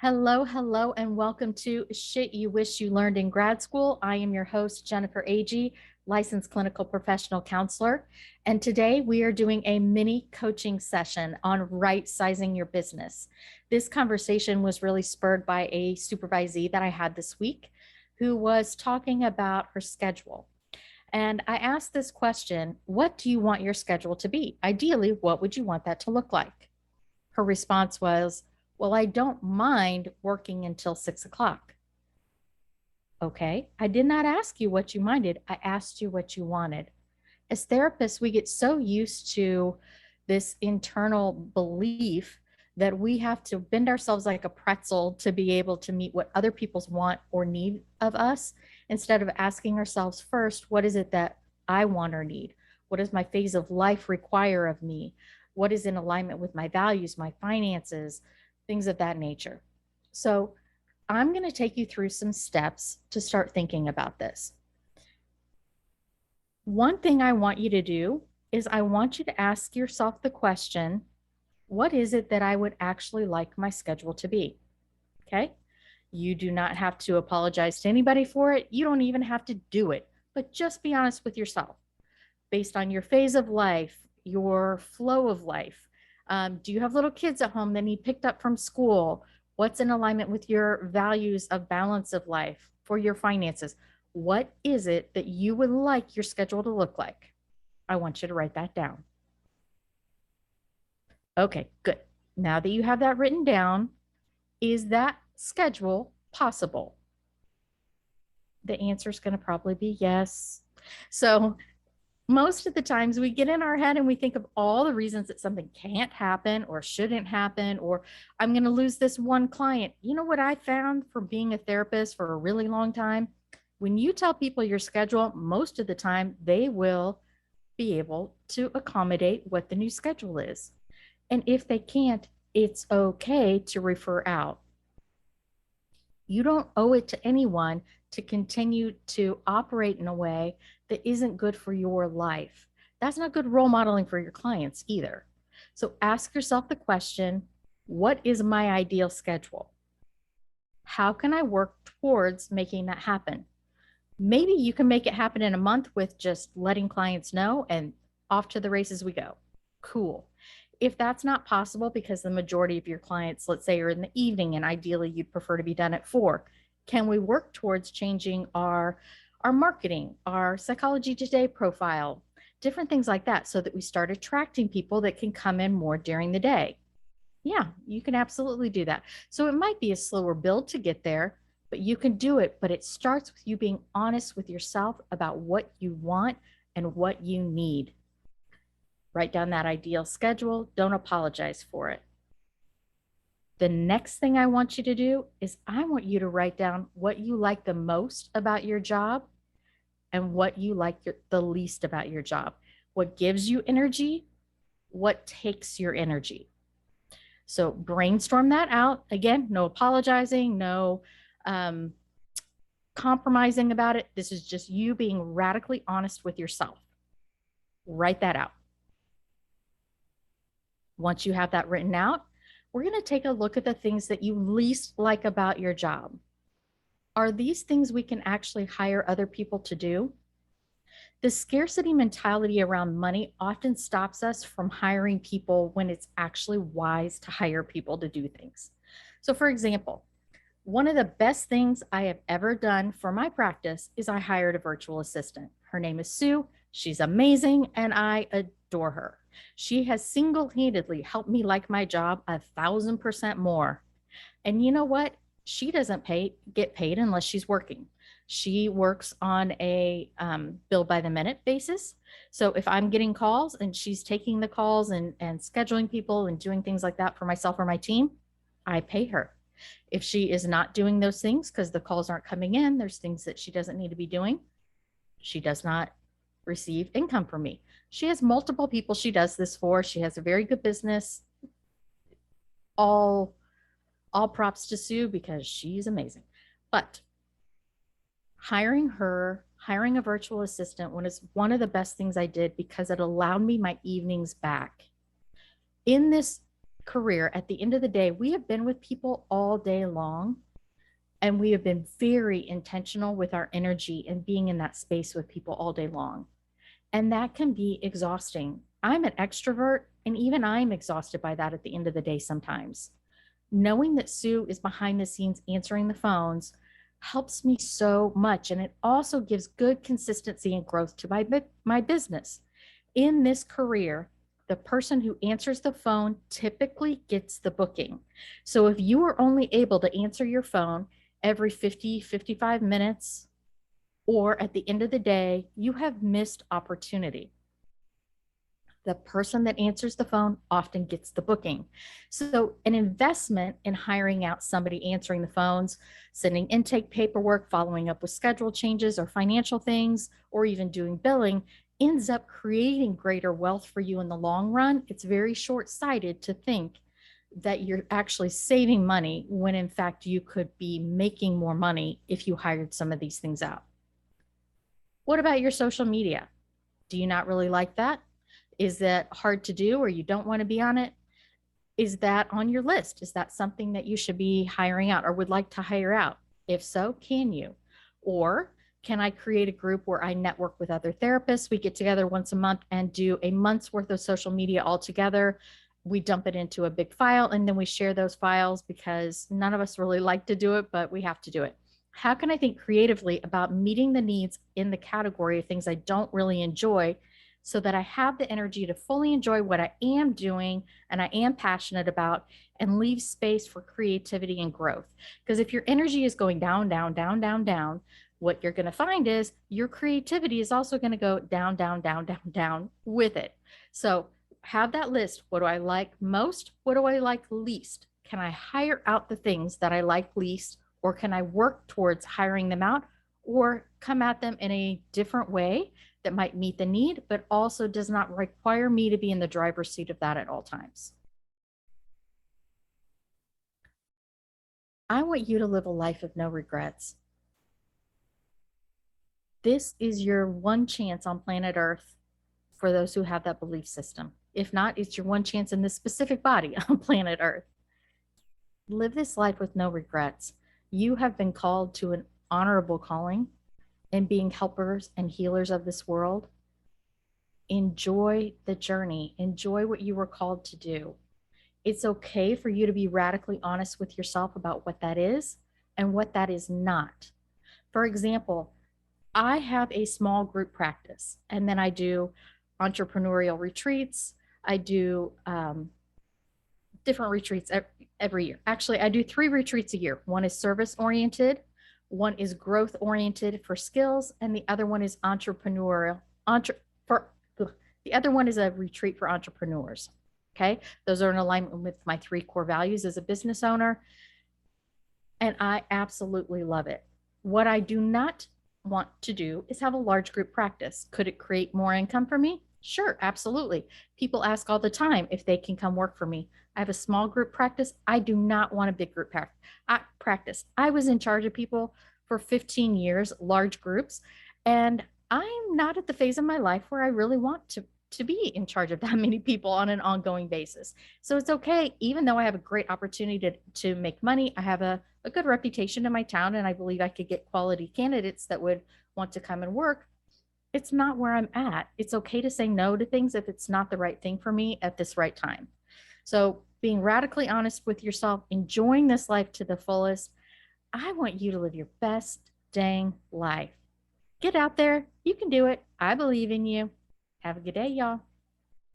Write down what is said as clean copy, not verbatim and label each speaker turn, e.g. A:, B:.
A: Hello, hello, and welcome to Shit You Wish You Learned in Grad School. I am your host, Jennifer Agee, licensed clinical professional counselor. And today we are doing a mini coaching session on right sizing your business. This conversation was really spurred by a supervisee that I had this week who was talking about her schedule. And I asked this question: what do you want your schedule to be? Ideally, what would you want that to look like? Her response was, well, I don't mind working until 6 o'clock. Okay, I did not ask you what you minded. I asked you what you wanted. As therapists, we get so used to this internal belief that we have to bend ourselves like a pretzel to be able to meet what other people's want or need of us, instead of asking ourselves first, what is it that I want or need? What does my phase of life require of me? What is in alignment with my values, my finances, things of that nature? So I'm going to take you through some steps to start thinking about this. One thing I want you to do is I want you to ask yourself the question, what is it that I would actually like my schedule to be? Okay. You do not have to apologize to anybody for it. You don't even have to do it, but just be honest with yourself based on your phase of life, your flow of life. Do you have little kids at home that need picked up from school? What's in alignment with your values of balance of life for your finances? What is it that you would like your schedule to look like? I want you to write that down. Okay, good. Now that you have that written down, is that schedule possible? The answer is going to probably be yes. So most of the times we get in our head and we think of all the reasons that something can't happen or shouldn't happen, or I'm going to lose this one client. You know what I found from being a therapist for a really long time? When you tell people your schedule, most of the time they will be able to accommodate what the new schedule is. And if they can't, it's okay to refer out. You don't owe it to anyone to continue to operate in a way that isn't good for your life. That's not good role modeling for your clients either. So ask yourself the question, what is my ideal schedule? How can I work towards making that happen? Maybe you can make it happen in a month with just letting clients know and off to the races we go. Cool. If that's not possible because the majority of your clients, let's say, are in the evening and ideally you'd prefer to be done at 4, can we work towards changing our marketing, our Psychology Today profile, different things like that, so that we start attracting people that can come in more during the day? Yeah, you can absolutely do that. So it might be a slower build to get there, but you can do it. But it starts with you being honest with yourself about what you want and what you need. Write down that ideal schedule. Don't apologize for it. The next thing I want you to do is I want you to write down what you like the most about your job and what you like the least about your job. What gives you energy? What takes your energy? So brainstorm that out. Again, no apologizing, no compromising about it. This is just you being radically honest with yourself. Write that out. Once you have that written out, we're going to take a look at the things that you least like about your job. Are these things we can actually hire other people to do? The scarcity mentality around money often stops us from hiring people when it's actually wise to hire people to do things. So, for example, one of the best things I have ever done for my practice is I hired a virtual assistant. Her name is Sue. She's amazing and I adore her. She has single-handedly helped me like my job 1,000% more. And you know what? She doesn't get paid unless she's working. She works on a bill by the minute basis. So if I'm getting calls and she's taking the calls and scheduling people and doing things like that for myself or my team, I pay her. If she is not doing those things because the calls aren't coming in, there's things that she doesn't need to be doing, she does not receive income from me. She has multiple people she does this for. She has a very good business. All props to Sue because she's amazing. But hiring her, hiring a virtual assistant was one of the best things I did because it allowed me my evenings back. In this career, at the end of the day, we have been with people all day long, and we have been very intentional with our energy and being in that space with people all day long. And that can be exhausting. I'm an extrovert, and even I'm exhausted by that at the end of the day sometimes. Knowing that Sue is behind the scenes answering the phones helps me so much. And it also gives good consistency and growth to my business. In this career, the person who answers the phone typically gets the booking. So if you are only able to answer your phone every 50, 55 minutes, or at the end of the day, you have missed opportunity. The person that answers the phone often gets the booking. So, an investment in hiring out somebody answering the phones, sending intake paperwork, following up with schedule changes or financial things, or even doing billing ends up creating greater wealth for you in the long run. It's very short sighted to think that you're actually saving money when in fact you could be making more money if you hired some of these things out. What about your social media? Do you not really like that? Is that hard to do or you don't want to be on it? Is that on your list? Is that something that you should be hiring out or would like to hire out? If so, can you? Or can I create a group where I network with other therapists? We get together once a month and do a month's worth of social media all together. We dump it into a big file and then we share those files because none of us really like to do it, but we have to do it. How can I think creatively about meeting the needs in the category of things I don't really enjoy so that I have the energy to fully enjoy what I am doing and I am passionate about and leave space for creativity and growth? Because if your energy is going down, down, down, down, down, what you're going to find is your creativity is also going to go down, down, down, down, down with it. So have that list. What do I like most? What do I like least? Can I hire out the things that I like least, or can I work towards hiring them out or come at them in a different way that might meet the need, but also does not require me to be in the driver's seat of that at all times? I want you to live a life of no regrets. This is your one chance on planet Earth for those who have that belief system. If not, it's your one chance in this specific body on planet Earth. Live this life with no regrets. You have been called to an honorable calling in being helpers and healers of this world. Enjoy the journey, enjoy what you were called to do. It's okay for you to be radically honest with yourself about what that is and what that is not. For example, I have a small group practice, and then I do entrepreneurial retreats. I do different retreats every year. Actually, I do 3 retreats a year. One is service oriented, one is growth oriented for skills, and the other one is entrepreneurial. For the other one is a retreat for entrepreneurs. Okay, those are in alignment with my 3 core values as a business owner, and I absolutely love it. What I do not want to do is have a large group practice. Could it create more income for me? Sure, absolutely. People ask all the time if they can come work for me. I have a small group practice. I do not want a big group practice. I was in charge of people for 15 years, large groups, and I'm not at the phase of my life where I really want to be in charge of that many people on an ongoing basis. So it's okay, even though I have a great opportunity to make money, I have a good reputation in my town, and I believe I could get quality candidates that would want to come and work. It's not where I'm at. It's okay to say no to things if it's not the right thing for me at this right time. So being radically honest with yourself, enjoying this life to the fullest. I want you to live your best dang life. Get out there. You can do it. I believe in you. Have a good day, y'all.